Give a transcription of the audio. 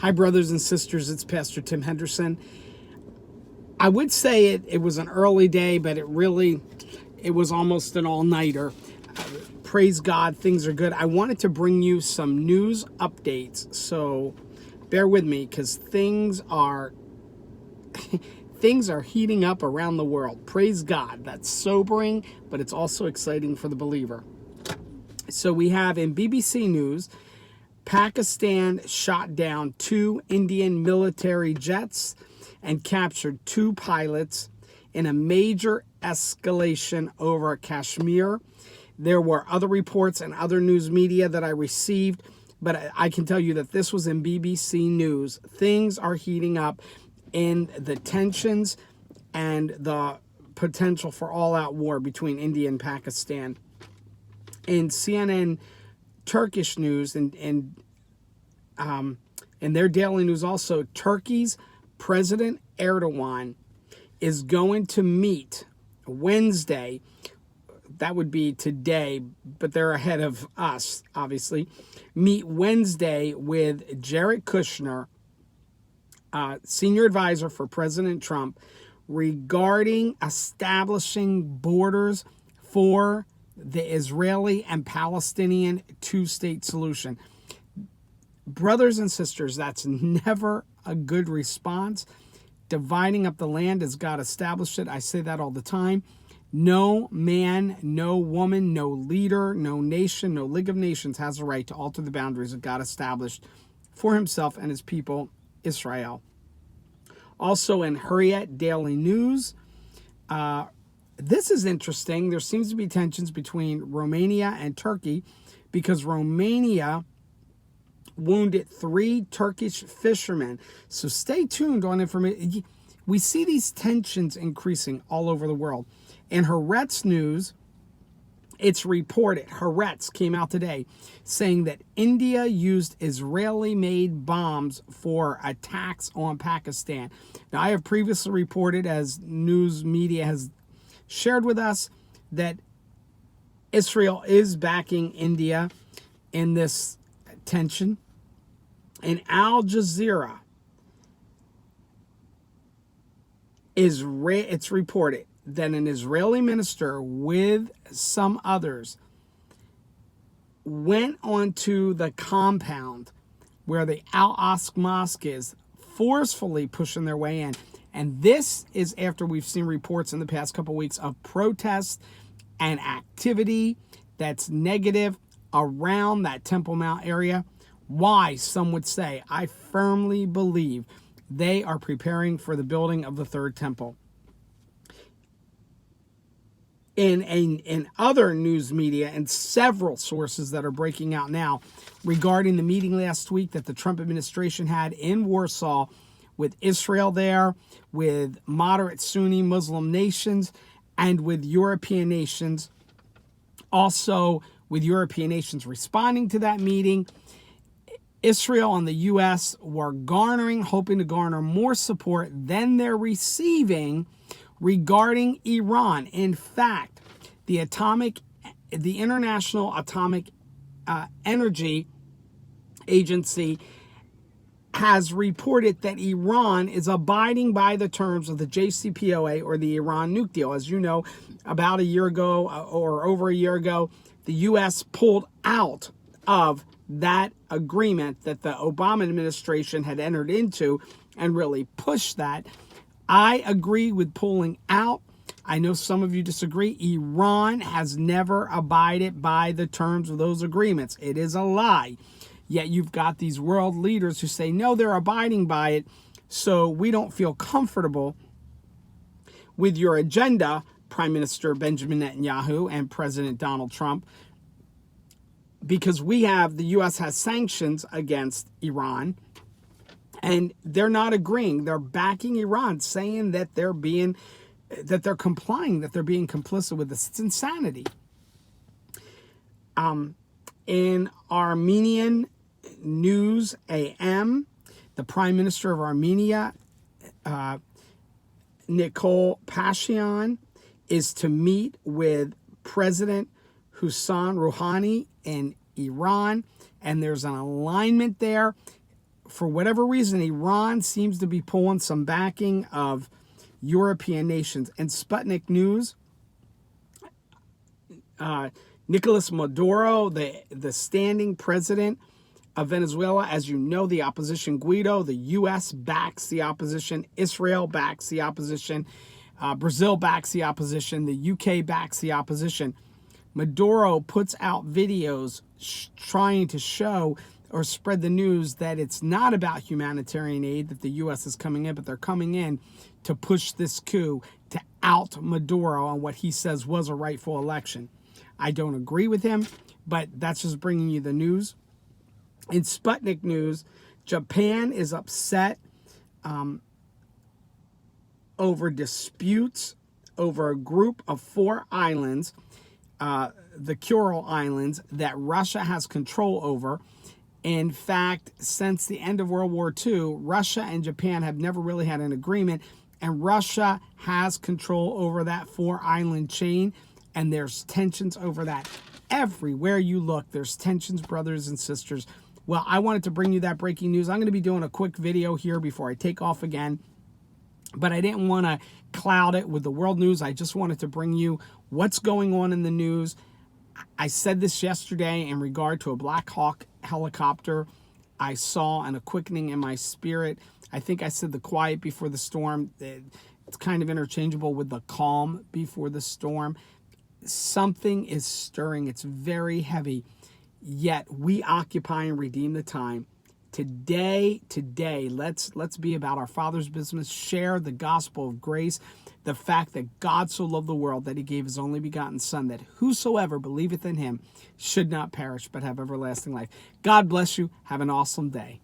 Hi, brothers and sisters. It's Pastor Tim Henderson. I would say it was an early day, but it was almost an all-nighter. Praise God, things are good. I wanted to bring you some news updates, so bear with me because things are heating up around the world. Praise God. That's sobering, but it's also exciting for the believer. So we have in BBC News, Pakistan shot down 2 Indian military jets and captured 2 pilots in a major escalation over Kashmir. There were other reports and other news media that I received, but I can tell you that this was in BBC News. Things are heating up in the tensions and the potential for all-out war between India and Pakistan. In CNN Turkish news and in their daily news also, Turkey's President Erdogan is going to meet Wednesday. That would be today, but they're ahead of us, obviously. Meet Wednesday with Jared Kushner, senior advisor for President Trump, regarding establishing borders for the Israeli and Palestinian two-state solution. Brothers and sisters, that's never a good response. Dividing up the land as God established it. I say that all the time. No man, no woman, no leader, no nation, no League of Nations has a right to alter the boundaries that God established for himself and his people, Israel. Also in Hurriyet Daily News, this is interesting. There seems to be tensions between Romania and Turkey because Romania wounded 3 Turkish fishermen. So stay tuned on information. We see these tensions increasing all over the world. In Haaretz News, it's reported, Haaretz came out today, saying that India used Israeli-made bombs for attacks on Pakistan. Now, I have previously reported, as news media has shared with us, that Israel is backing India in this tension. In Al Jazeera, it's reported that an Israeli minister with some others went onto the compound where the Al-Aqsa Mosque is, forcefully pushing their way in. And this is after we've seen reports in the past couple weeks of protests and activity that's negative around that Temple Mount area. Why, some would say, I firmly believe they are preparing for the building of the third temple. In other news media and several sources that are breaking out now regarding the meeting last week that the Trump administration had in Warsaw with Israel there, with moderate Sunni Muslim nations, and with European nations, also with European nations responding to that meeting. Israel and the U.S. were hoping to garner more support than they're receiving regarding Iran. In fact, the International Atomic Energy Agency has reported that Iran is abiding by the terms of the JCPOA, or the Iran nuke deal. As you know, about a year ago or over a year ago, the U.S. pulled out of that agreement that the Obama administration had entered into and really pushed that. I agree with pulling out. I know some of you disagree. Iran has never abided by the terms of those agreements. It is a lie. Yet you've got these world leaders who say, no, they're abiding by it, so we don't feel comfortable with your agenda, Prime Minister Benjamin Netanyahu and President Donald Trump, because the U.S. has sanctions against Iran, and they're not agreeing. They're backing Iran, saying that they're complying, that they're being complicit with this. It's insanity. In Armenian News AM, the Prime Minister of Armenia, Nikol Pashinyan, is to meet with President Hassan Rouhani in Iran, and there's an alignment there for whatever reason, Iran seems to be pulling some backing of European nations. And Sputnik News, Nicolas Maduro, the standing president of Venezuela, as you know, the opposition Guaido, the U.S. backs the opposition, Israel backs the opposition, Brazil backs the opposition, the U.K. backs the opposition. Maduro puts out videos trying to show or spread the news that it's not about humanitarian aid that the U.S. is coming in, but they're coming in to push this coup to out Maduro on what he says was a rightful election. I don't agree with him, but that's just bringing you the news. In Sputnik News, Japan is upset over disputes over a group of 4 islands, the Kuril Islands, that Russia has control over. In fact, since the end of World War II, Russia and Japan have never really had an agreement, and Russia has control over that 4-island chain, and there's tensions over that. Everywhere you look, there's tensions, brothers and sisters. Well, I wanted to bring you that breaking news. I'm going to be doing a quick video here before I take off again, but I didn't want to cloud it with the world news. I just wanted to bring you what's going on in the news. I said this yesterday in regard to a Black Hawk helicopter I saw, and a quickening in my spirit. I think I said the quiet before the storm. It's kind of interchangeable with the calm before the storm. Something is stirring. It's very heavy. Yet we occupy and redeem the time. Today, let's be about our Father's business. Share the gospel of grace, the fact that God so loved the world that he gave his only begotten Son, that whosoever believeth in him should not perish but have everlasting life. God bless you. Have an awesome day.